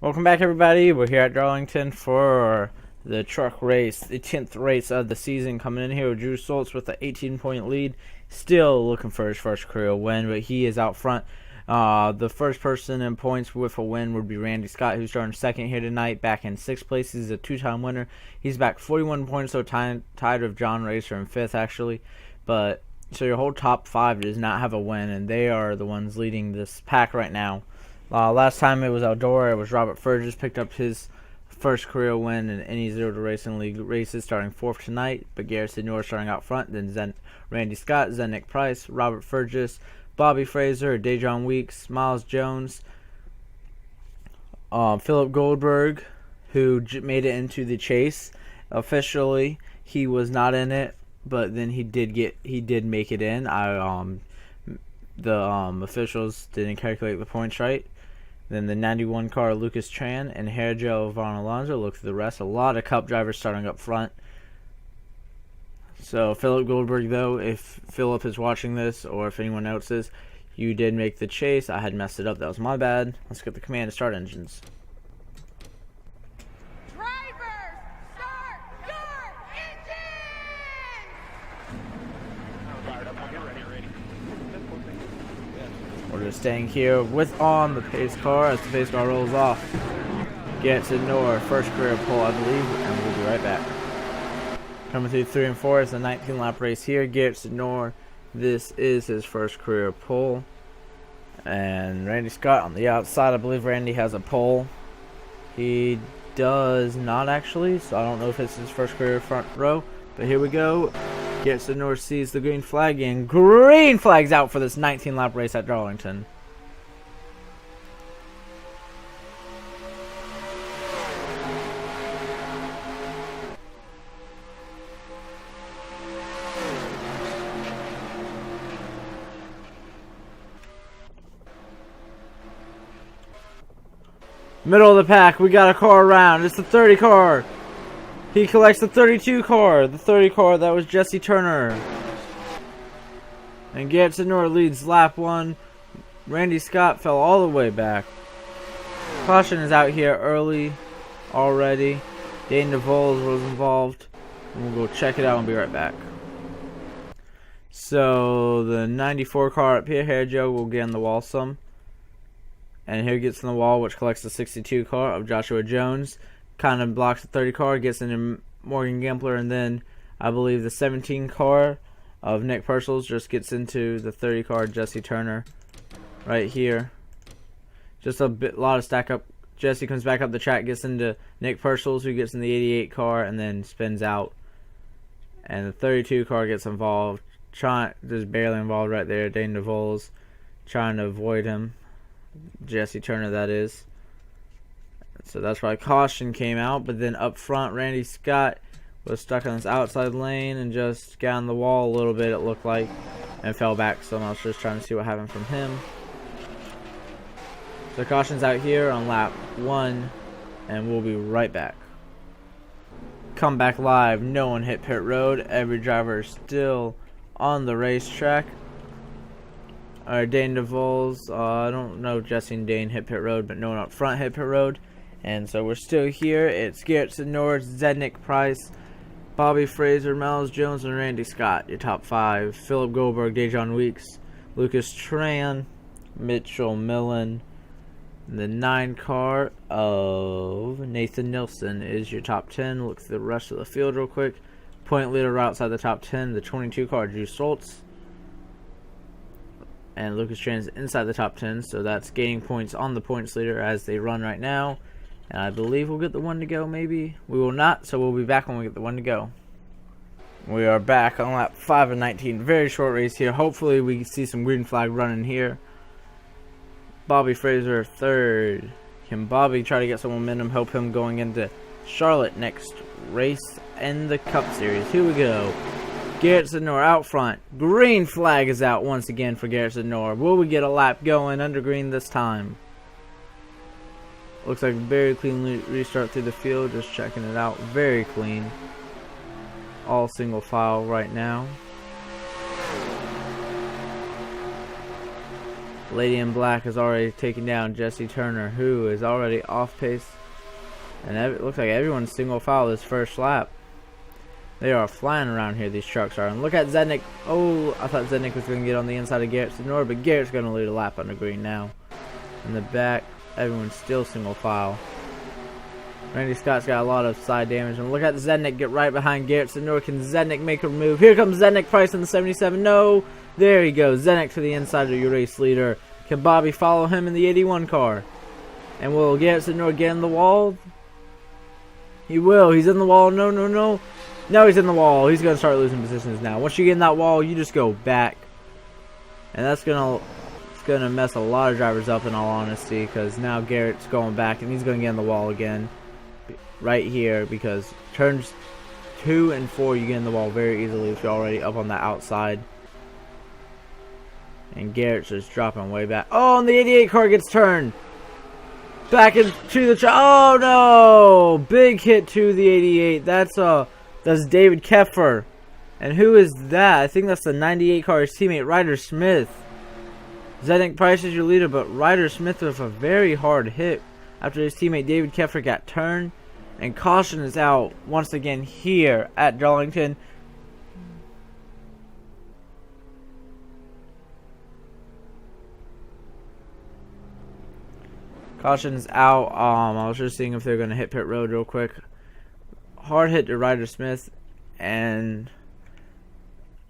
Welcome back, everybody. We're here at Darlington for the truck race, the 10th race of the season. Coming in here with Drew Schultz with an 18-point lead. Still looking for his first career win, but he is out front. The first person in points with a win would be Randy Scott, who's starting second here tonight, back in 6th place. He's a two-time winner. He's back 41 points, so tied with John Racer in 5th, actually. But so your whole top 5 does not have a win, and they are the ones leading this pack right now. Last time it was Eldora. It was Robert Fergus picked up his first career win in any Zero to Racing League races, starting 4th tonight. But Garrett Sidnor starting out front. Then Randy Scott, Nick Price, Robert Fergus, Bobby Fraser, Dejon Weeks, Miles Jones, Philip Goldberg, who made it into the chase. Officially, he was not in it, but then he did make it in. The officials didn't calculate the points right. Then the 91 car, Lucas Tran, and Hairgel Von Alonso. Look through the rest. A lot of Cup drivers starting up front. So Philip Goldberg, though, if Philip is watching this, or if anyone else is, you did make the chase. I had messed it up. That was my bad. Let's get the command to start engines. Drivers, start your engines! We're just staying here on the pace car as the pace car rolls off. Gets Sidnor, first career pole, I believe, and we'll be right back. Coming through 3 and 4 is the 19 lap race here. Garrett Sidnor, this is his first career pole. And Randy Scott on the outside. I believe Randy has a pole. He does not actually, so I don't know if it's his first career front row. But here we go. Garrett Sidnor sees the green flag, and green flag's out for this 19 lap race at Darlington. Middle of the pack, we got a car around. It's the 30 car. He collects the 32 car. The 30 car, that was Jesse Turner. And Garrett Sidnor leads lap 1. Randy Scott fell all the way back. Caution is out here early already. Dane DeVoles was involved. And we'll go check it out and be right back. So the 94 car up here, Hair Joe, will get on the wall some. And here gets in the wall, which collects the 62 car of Joshua Jones. Kind of blocks the 30 car, gets into Morgan Gambler, and then I believe the 17 car of Nick Purcell's just gets into the 30 car Jesse Turner right here. Just a lot of stack up. Jesse comes back up the track, gets into Nick Purcell's, who gets in the 88 car, and then spins out. And the 32 car gets involved. Just barely involved right there. Dane DeVoles trying to avoid him. Jesse Turner, that is. So that's why caution came out. But then up front, Randy Scott was stuck on this outside lane and just got on the wall a little bit, it looked like, and fell back. So I was just trying to see what happened from him. So caution's out here on lap 1, and we'll be right back. Come back live. No one hit pit road. Every driver is still on the racetrack. Alright, Dane DeVoles, I don't know if Jesse and Dane hit pit road, but no one up front hit pit road. And so we're still here. It's Garrett Sidnor, Nick Price, Bobby Fraser, Miles Jones, and Randy Scott, your top 5. Philip Goldberg, Dejon Weeks, Lucas Tran, Mitchell Millen. The 9 car of Nathan Nilsson is your top 10. Look at the rest of the field real quick. Point leader right outside the top 10. The 22 car, Drew Schultz. And Lucas Tran is inside the top 10, so that's gaining points on the points leader as they run right now. And I believe we'll get the 1 to go, maybe. We will not, so we'll be back when we get the 1 to go. We are back on lap 5 of 19. Very short race here. Hopefully we see some green flag running here. Bobby Fraser, 3rd. Can Bobby try to get some momentum, help him going into Charlotte next race in the Cup Series? Here we go. Garrett Sidnor out front. Green flag is out once again for Garrett Sidnor. Will we get a lap going under green this time? Looks like a very clean restart through the field. Just checking it out. Very clean. All single file right now. Lady in Black is already taking down Jesse Turner, who is already off pace. And it looks like everyone's single file this first lap. They are flying around here, these trucks are. And look at Zednik. Oh, I thought Zednik was going to get on the inside of Garrett Senor, but Garrett's going to lead a lap on the green now. In the back, everyone's still single file. Randy Scott's got a lot of side damage. And look at Zednik get right behind Garrett Senor. Can Zednik make a move? Here comes Zednik Price in the 77. No. There he goes. Zednik to the inside of your race leader. Can Bobby follow him in the 81 car? And will Garrett Senor get in the wall? He will. He's in the wall. No, no, no. No, he's in the wall. He's going to start losing positions now. Once you get in that wall, you just go back. And that's going to mess a lot of drivers up, in all honesty, because now Garrett's going back and he's going to get in the wall again. Right here, because turns 2 and 4 you get in the wall very easily if you're already up on the outside. And Garrett's just dropping way back. Oh, and the 88 car gets turned. Back into the oh no! Big hit to the 88. That's David Keffer. And who is that? I think that's the 98 car's teammate, Ryder Smith. Zednik Price is your leader, but Ryder Smith with a very hard hit after his teammate David Keffer got turned. And caution is out once again here at Darlington. Caution's out. I was just seeing if they're going to hit pit road real quick. Hard hit to Ryder Smith. And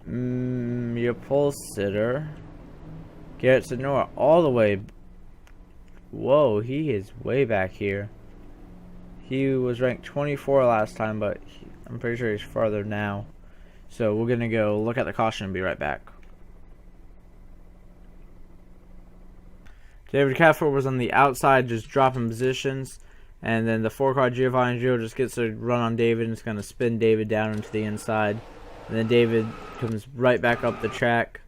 your pole sitter, Garrett Senor, all the way. Whoa, he is way back here. He was ranked 24 last time, but I'm pretty sure he's farther now. So we're going to go look at the caution and be right back. David Keffer was on the outside just dropping positions. And then the 4-car Giovanni Gio just gets a run on David and it's going to spin David down into the inside. And then David comes right back up the track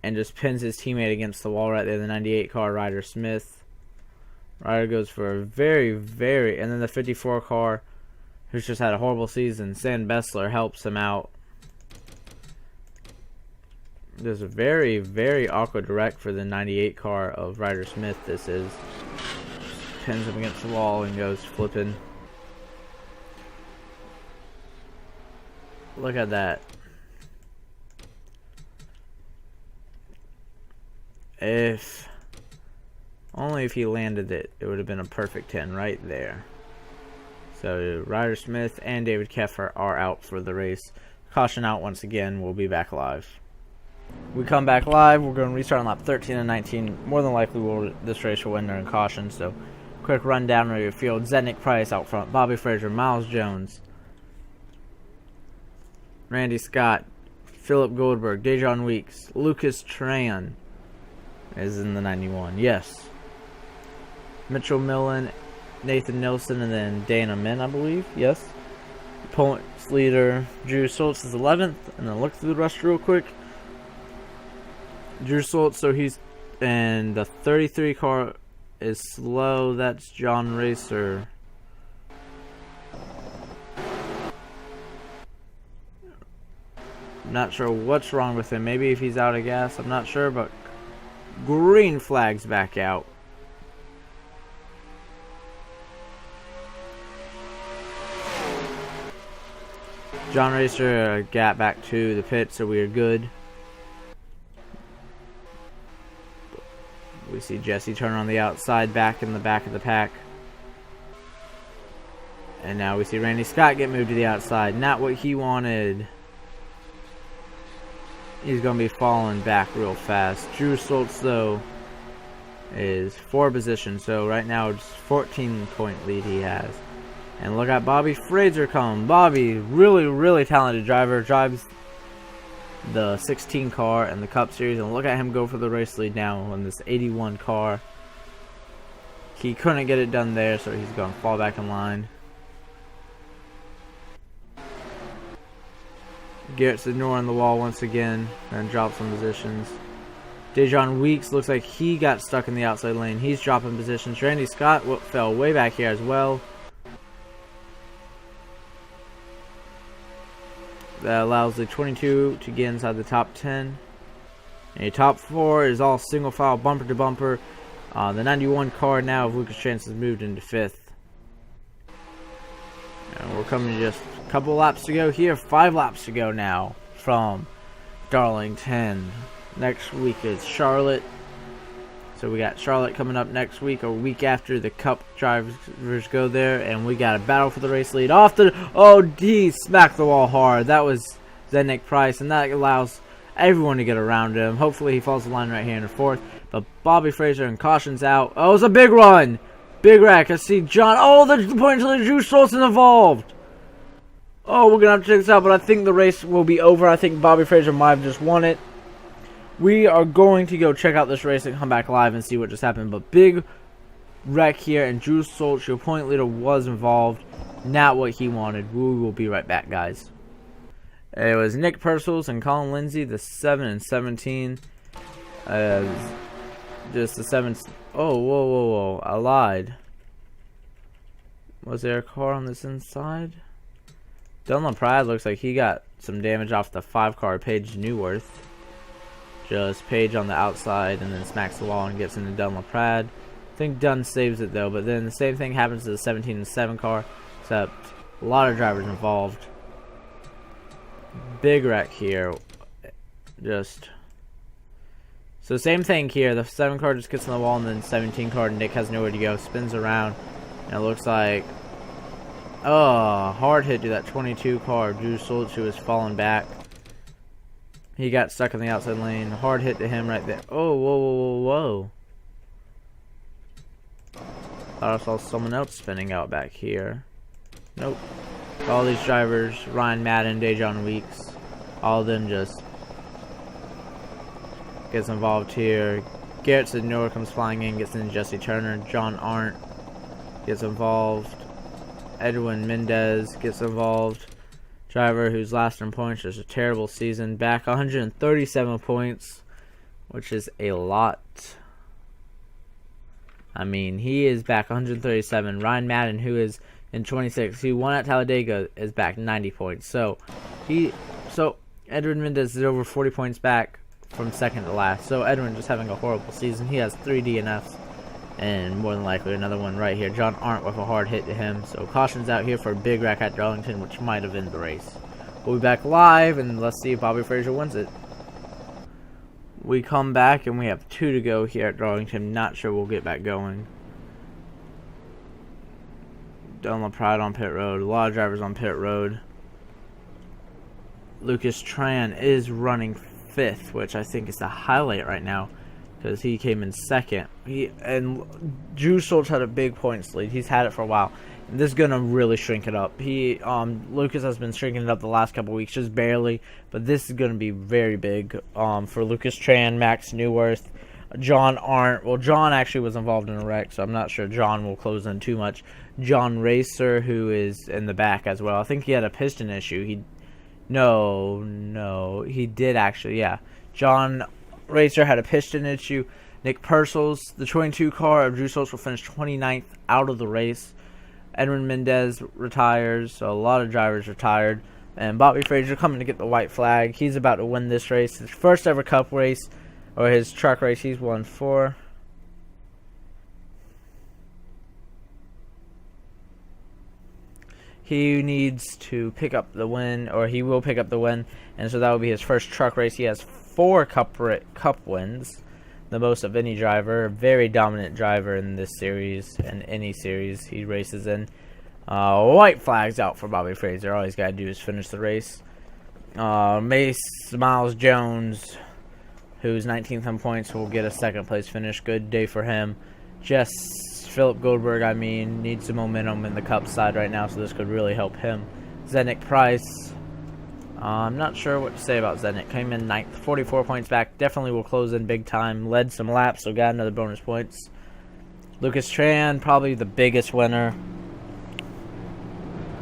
and just pins his teammate against the wall right there, the 98 car Ryder Smith. Ryder goes for a very, very... And then the 54 car, who's just had a horrible season, Stan Bessler, helps him out. There's a very, very awkward wreck for the 98 car of Ryder Smith, this is. Pins him against the wall and goes flipping. Look at that. Only if he landed it, it would have been a perfect 10 right there. So Ryder Smith and David Keffer are out for the race. Caution out once again. We'll be back live. We come back live. We're going to restart on lap 13 and 19. More than likely, this race will win during caution. So quick rundown of your field. Zednik Price out front. Bobby Frazier, Miles Jones, Randy Scott, Philip Goldberg, Dejon Weeks, Lucas Tran is in the 91. Yes. Mitchell Millen, Nathan Nilsson, and then Dana Min, I believe. Yes. Points leader Drew Schultz is 11th. And then look through the rest real quick. Drew Schultz, so he's... And the 33 car is slow. That's John Racer. Not sure what's wrong with him. Maybe if he's out of gas. I'm not sure, but green flag's back out. John Racer got back to the pit, so we are good. We see Jesse Turner on the outside, back in the back of the pack. And now we see Randy Scott get moved to the outside. Not what he wanted. He's going to be falling back real fast. Drew Schultz, though, is 4 positions. So right now it's 14-point lead he has. And look at Bobby Fraser come. Bobby, really, really talented driver. Drives the 16 car and the Cup Series. And look at him go for the race lead now on this 81 car. He couldn't get it done there, so he's going to fall back in line. Garrett Senor on the wall once again and drops some positions. Dejon Weeks looks like he got stuck in the outside lane. He's dropping positions. Randy Scott fell way back here as well. That allows the 22 to get inside the top 10. And your top 4 is all single file, bumper to bumper. The 91 car now of Lucas Chance has moved into 5th. And we're coming to just a couple laps to go here. 5 laps to go now from Darlington. Next week is Charlotte. So we got Charlotte coming up next week, or week after the Cup drivers go there, and we got a battle for the race lead. He smacked the wall hard. That was Zednik Price, and that allows everyone to get around him. Hopefully he follows the line right here in the 4th. But Bobby Fraser and caution's out. Oh, it's a big run. Big wreck. I see John. Oh, the point until the Juice Schultz is involved. Oh, we're going to have to check this out, but I think the race will be over. I think Bobby Fraser might have just won it. We are going to go check out this race and come back live and see what just happened. But big wreck here, and Drew Schultz, your point leader, was involved. Not what he wanted. We will be right back, guys. It was Nick Purcell's and Colin Lindsay, the 7 and 17. Just the 7. Oh, whoa. I lied. Was there a car on this inside? Dylan Pride looks like he got some damage off the 5 car, Paige Newworth. Just Paige on the outside and then smacks the wall and gets into Dunn LaPrade. I think Dunn saves it though, but then the same thing happens to the 17 and 7 car, except a lot of drivers involved. Big wreck here. So same thing here. The 7 car just gets on the wall, and then the 17 car, Nick has nowhere to go, spins around, and it looks like hard hit to that 22 car. Drew Schultz, who was falling back. He got stuck in the outside lane. Hard hit to him right there. Oh, whoa. Thought I saw someone else spinning out back here. Nope. All these drivers, Ryan Madden, Dejon Weeks, all of them just gets involved here. Garrett Sidnor comes flying in, gets into Jesse Turner. John Arndt gets involved. Edwin Mendez gets involved. Driver who's last in points, just a terrible season. Back 137 points, which is a lot. I mean, he is back 137. Ryan Madden, who is in 26, he won at Talladega, is back 90 points. So Edwin Mendez is over 40 points back from second to last. So Edwin just having a horrible season. He has 3 DNFs. And more than likely another one right here. John Arndt with a hard hit to him. So caution's out here for a big wreck at Darlington, which might have ended the race. We'll be back live, and let's see if Bobby Fraser wins it. We come back, and we have 2 to go here at Darlington. Not sure we'll get back going. Dylan Pride on pit road. A lot of drivers on pit road. Lucas Tran is running 5th, which I think is the highlight right now, because he came in 2nd. And Drew Schultz had a big points lead. He's had it for a while. And this is gonna really shrink it up. Lucas has been shrinking it up the last couple weeks, just barely. But this is gonna be very big for Lucas Tran, Max Newworth, John Arndt. Well, John actually was involved in a wreck, so I'm not sure John will close in too much. John Racer, who is in the back as well. I think he had a piston issue. He did actually. Yeah, John Racer had a piston issue. Nick Purcell's, the 22 car of Drew Schultz, will finish 29th out of the race. Edwin Mendez retires, so a lot of drivers retired. And Bobby Fraser coming to get the white flag. He's about to win this race. His first ever Cup race, or his truck race, he's won 4. He needs to pick up the win, or he will pick up the win, and so that will be his first truck race. He has 4 Cup wins, the most of any driver. Very dominant driver in this series and any series he races in. White flags out for Bobby Fraser. All he's got to do is finish the race. Miles Jones, who's 19th in points, will get a 2nd place finish. Good day for him. Philip Goldberg, needs some momentum in the Cup side right now, so this could really help him. Zednik Price, I'm not sure what to say about Zednik. Came in 9th, 44 points back. Definitely will close in big time. Led some laps, so got another bonus points. Lucas Tran, probably the biggest winner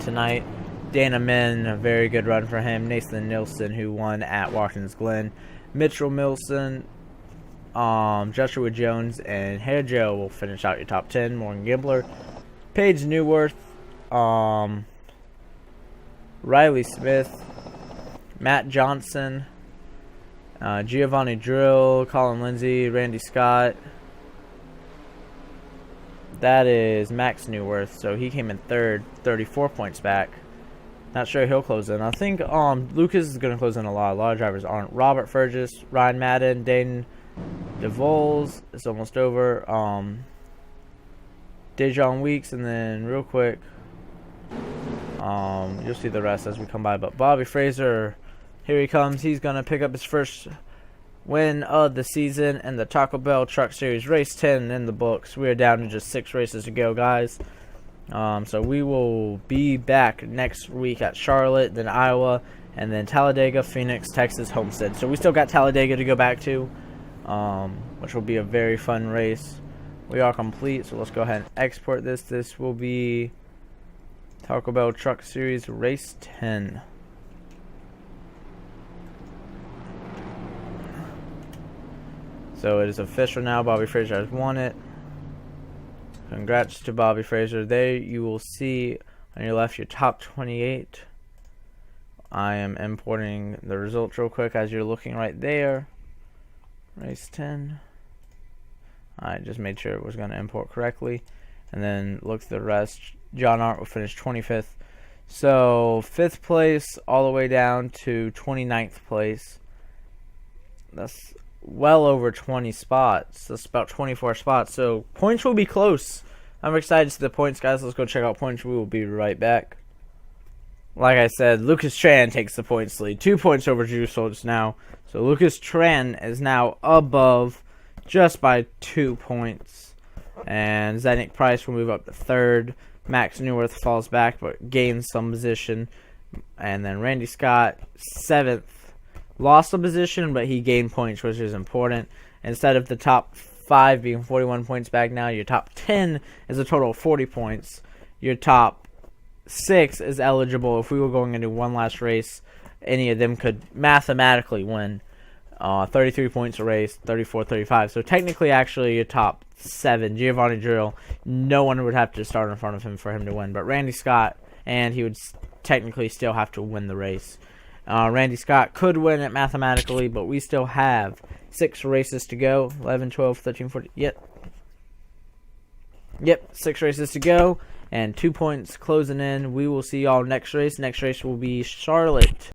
tonight. Dana Min, a very good run for him. Nathan Nilsson, who won at Watkins Glen. Mitchell Milson, Joshua Jones, and Hair Joe will finish out your top 10. Morgan Gimbler, Paige Newworth, Riley Smith, Matt Johnson, Giovanni Drill, Colin Lindsay, Randy Scott. That is Max Newworth, so he came in third, 34 points back. Not sure he'll close in. I think Lucas is going to close in a lot. A lot of drivers aren't. Robert Fergus, Ryan Madden, Dayton DeVols. It's almost over. Dejon Weeks, and then real quick, you'll see the rest as we come by. But Bobby Fraser, here he comes. He's going to pick up his first win of the season in the Taco Bell Truck Series. Race 10 in the books. We are down to just 6 races to go, guys. So we will be back next week at Charlotte, then Iowa, and then Talladega, Phoenix, Texas, Homestead. So we still got Talladega to go back to, which will be a very fun race. We are complete, so let's go ahead and export this. This will be Taco Bell Truck Series Race 10. So it is official now. Bobby Fraser has won it. Congrats to Bobby Fraser. There you will see on your left your top 28. I am importing the results real quick as you're looking right there. Race 10. I just made sure it was going to import correctly. And then look at the rest. John Art will finish 25th. So 5th place all the way down to 29th place. That's well over 20 spots. That's about 24 spots. So points will be close. I'm excited to see the points, guys. Let's go check out points. We will be right back. Like I said, Lucas Tran takes the points lead. 2 points over Drew Schultz now. So Lucas Tran is now above just by 2 points. And Zednik Price will move up to 3rd. Max Newworth falls back but gains some position. And then Randy Scott, 7th. Lost a position, but he gained points, which is important. Instead of the top 5 being 41 points back now, your top 10 is a total of 40 points. Your top 6 is eligible. If we were going into one last race, any of them could mathematically win. 33 points a race, 34, 35. So technically, actually, your top 7, Giovanni Drill, no one would have to start in front of him for him to win. But Randy Scott, and he would technically still have to win the race. Randy Scott could win it mathematically, but we still have 6 races to go. 11, 12, 13, 14. Yep, 6 races to go. And 2 points closing in. We will see y'all next race. Next race will be Charlotte.